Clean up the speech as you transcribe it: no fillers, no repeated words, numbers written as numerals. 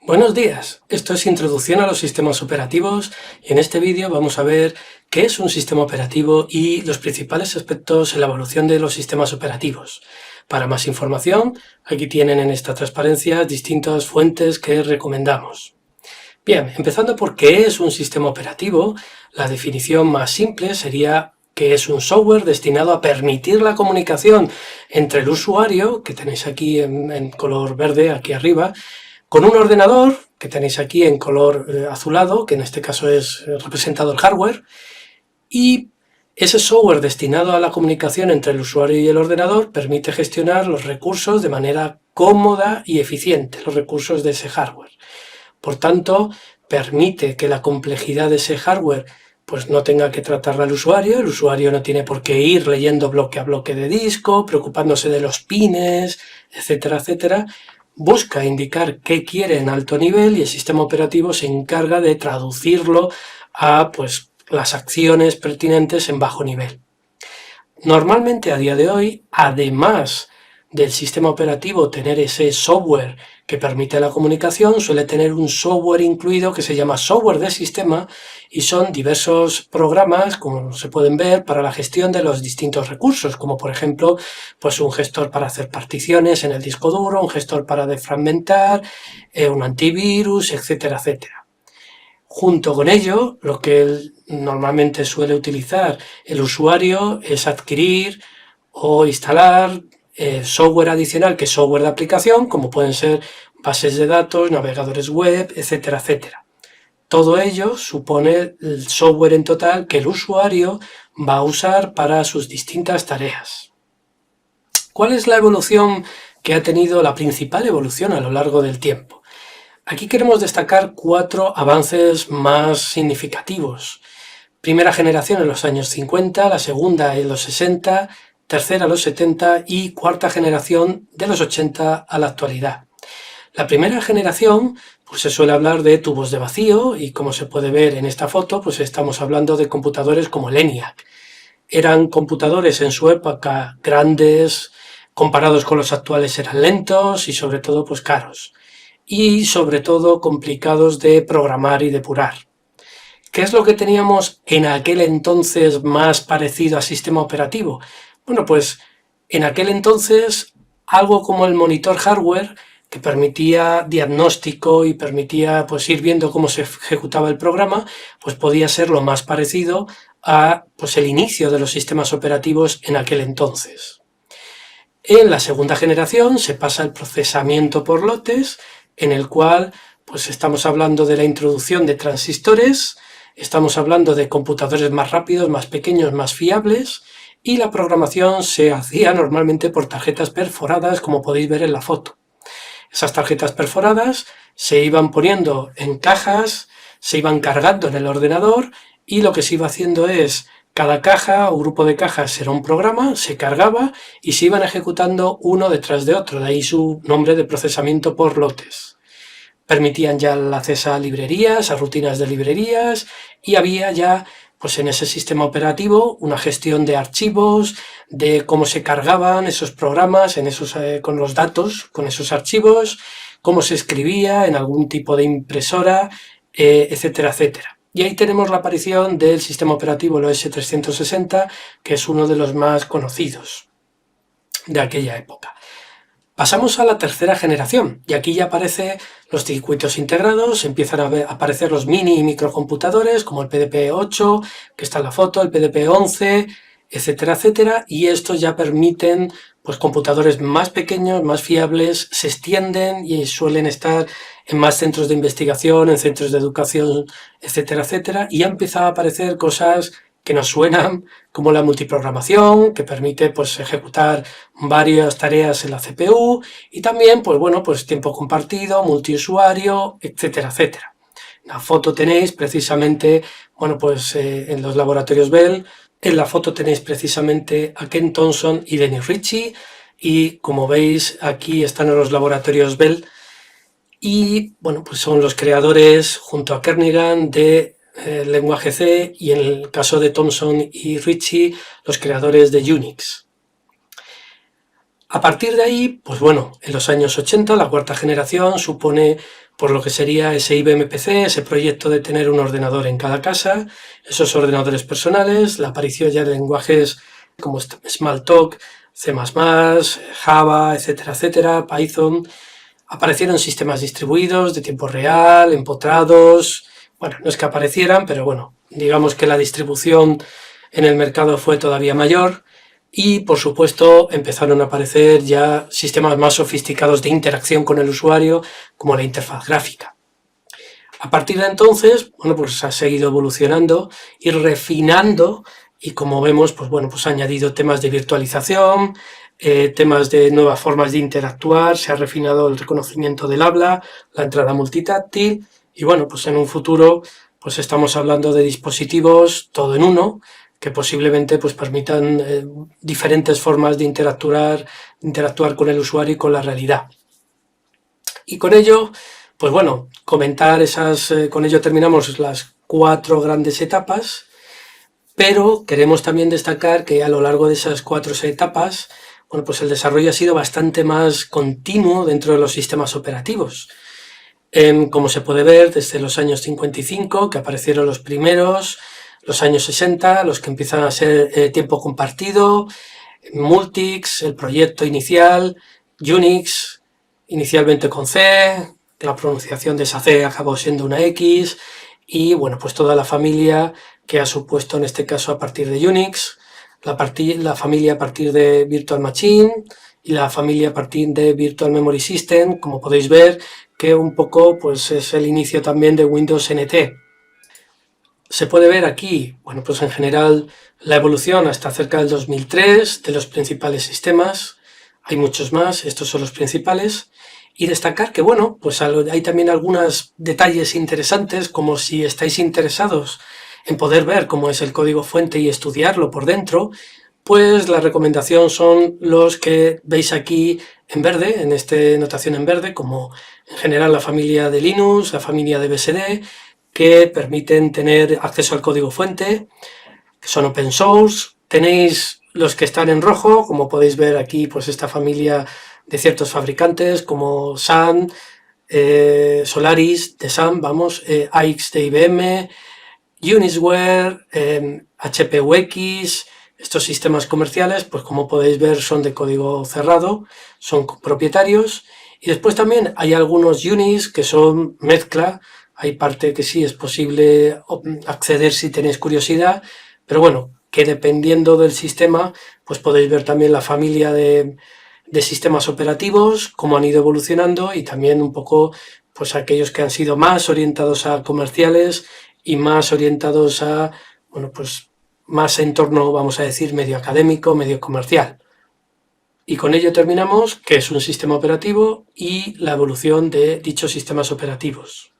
Buenos días, esto es Introducción a los sistemas operativos y en este vídeo vamos a ver qué es un sistema operativo y los principales aspectos en la evolución de los sistemas operativos. Para más información, aquí tienen en esta transparencia distintas fuentes que recomendamos. Bien, empezando por qué es un sistema operativo, la definición más simple sería que es un software destinado a permitir la comunicación entre el usuario, que tenéis aquí en color verde aquí arriba, con un ordenador, que tenéis aquí en color azulado, que en este caso es representado el hardware, y ese software destinado a la comunicación entre el usuario y el ordenador permite gestionar los recursos de manera cómoda y eficiente, los recursos de ese hardware. Por tanto, permite que la complejidad de ese hardware pues no tenga que tratarla el usuario no tiene por qué ir leyendo bloque a bloque de disco, preocupándose de los pines, etcétera, etcétera. Busca indicar qué quiere en alto nivel y el sistema operativo se encarga de traducirlo a pues, las acciones pertinentes en bajo nivel. Normalmente a día de hoy, además del sistema operativo tener ese software que permite la comunicación, suele tener un software incluido que se llama software de sistema y son diversos programas, como se pueden ver, para la gestión de los distintos recursos, como por ejemplo, pues un gestor para hacer particiones en el disco duro, un gestor para defragmentar, un antivirus, etcétera, etcétera. Junto con ello, lo que normalmente suele utilizar el usuario es adquirir o instalar software adicional que es software de aplicación, como pueden ser bases de datos, navegadores web, etcétera, etcétera. Todo ello supone el software en total que el usuario va a usar para sus distintas tareas. ¿Cuál es la evolución que ha tenido, la principal evolución a lo largo del tiempo? Aquí queremos destacar 4 avances más significativos. Primera generación en los años 50, la segunda en los 60, tercera a los 70 y cuarta generación de los 80 a la actualidad. La primera generación, pues se suele hablar de tubos de vacío y como se puede ver en esta foto, pues estamos hablando de computadores como el ENIAC. Eran computadores en su época grandes, comparados con los actuales eran lentos y sobre todo pues caros. Y sobre todo complicados de programar y depurar. ¿Qué es lo que teníamos en aquel entonces más parecido a sistema operativo? Bueno, pues en aquel entonces algo como el monitor hardware que permitía diagnóstico y permitía pues ir viendo cómo se ejecutaba el programa, pues podía ser lo más parecido a pues el inicio de los sistemas operativos en aquel entonces. En la segunda generación se pasa el procesamiento por lotes, en el cual pues estamos hablando de la introducción de transistores, estamos hablando de computadores más rápidos, más pequeños, más fiables, y la programación se hacía normalmente por tarjetas perforadas, como podéis ver en la foto. Esas tarjetas perforadas se iban poniendo en cajas, se iban cargando en el ordenador y lo que se iba haciendo es cada caja o grupo de cajas era un programa, se cargaba y se iban ejecutando uno detrás de otro, de ahí su nombre de procesamiento por lotes. Permitían ya el acceso a librerías, a rutinas de librerías y había ya pues en ese sistema operativo una gestión de archivos, de cómo se cargaban esos programas en esos, con los datos, con esos archivos, cómo se escribía en algún tipo de impresora, etcétera, etcétera. Y ahí tenemos la aparición del sistema operativo, el OS 360, que es uno de los más conocidos de aquella época. Pasamos a la tercera generación y aquí ya aparecen los circuitos integrados, empiezan a aparecer los mini y microcomputadores como el PDP-8, que está en la foto, el PDP-11, etcétera, etcétera, y estos ya permiten pues computadores más pequeños, más fiables, se extienden y suelen estar en más centros de investigación, en centros de educación, etcétera, etcétera, y ya empiezan a aparecer cosas que nos suenan como la multiprogramación, que permite pues ejecutar varias tareas en la CPU y también pues bueno, pues tiempo compartido, multiusuario, etcétera, etcétera. La foto tenéis precisamente, bueno, pues en los laboratorios Bell, en la foto tenéis precisamente a Ken Thompson y Dennis Ritchie y como veis aquí están en los laboratorios Bell y bueno, pues son los creadores junto a Kernighan de lenguaje C y en el caso de Thompson y Ritchie, los creadores de Unix. A partir de ahí, pues bueno, en los años 80, la cuarta generación supone por lo que sería ese IBM PC, ese proyecto de tener un ordenador en cada casa, esos ordenadores personales, la aparición ya de lenguajes como Smalltalk, C++, Java, etcétera, etcétera, Python. Aparecieron sistemas distribuidos de tiempo real, empotrados. Bueno, no es que aparecieran, pero bueno, digamos que la distribución en el mercado fue todavía mayor. Y, por supuesto, empezaron a aparecer ya sistemas más sofisticados de interacción con el usuario, como la interfaz gráfica. A partir de entonces, bueno, pues ha seguido evolucionando y refinando, y como vemos, pues bueno, pues ha añadido temas de virtualización, temas de nuevas formas de interactuar, se ha refinado el reconocimiento del habla, la entrada multitáctil, y bueno, pues en un futuro, pues estamos hablando de dispositivos todo en uno, que posiblemente pues permitan diferentes formas de interactuar con el usuario y con la realidad. Y con ello, pues bueno, comentar con ello terminamos las 4 grandes etapas, pero queremos también destacar que a lo largo de esas 4 etapas, bueno, pues el desarrollo ha sido bastante más continuo dentro de los sistemas operativos. Como se puede ver, desde los años 55, que aparecieron los primeros, los años 60, los que empiezan a ser tiempo compartido, Multics, el proyecto inicial, Unix, inicialmente con C, la pronunciación de esa C acabó siendo una X, y bueno, pues toda la familia que ha supuesto en este caso a partir de Unix, la familia a partir de Virtual Machine y la familia a partir de Virtual Memory System, como podéis ver, que un poco pues es el inicio también de Windows NT. Se puede ver aquí, bueno, pues en general la evolución hasta cerca del 2003 de los principales sistemas. Hay muchos más, estos son los principales. Y destacar que, bueno, pues hay también algunos detalles interesantes, como si estáis interesados en poder ver cómo es el código fuente y estudiarlo por dentro, pues la recomendación son los que veis aquí en verde, en esta notación en verde, como en general la familia de Linux, la familia de BSD, que permiten tener acceso al código fuente, que son open source. Tenéis los que están en rojo, como podéis ver aquí, pues esta familia de ciertos fabricantes como Sun, Solaris de Sun, vamos, AIX de IBM, Unisware, HP UX. Estos sistemas comerciales, pues como podéis ver, son de código cerrado, son propietarios. Y después también hay algunos Unix que son mezcla. Hay parte que sí es posible acceder si tenéis curiosidad, pero bueno, que dependiendo del sistema, pues podéis ver también la familia de sistemas operativos, cómo han ido evolucionando, y también un poco pues aquellos que han sido más orientados a comerciales y más orientados a, bueno, pues más entorno, vamos a decir, medio académico, medio comercial. Y con ello terminamos qué es un sistema operativo y la evolución de dichos sistemas operativos.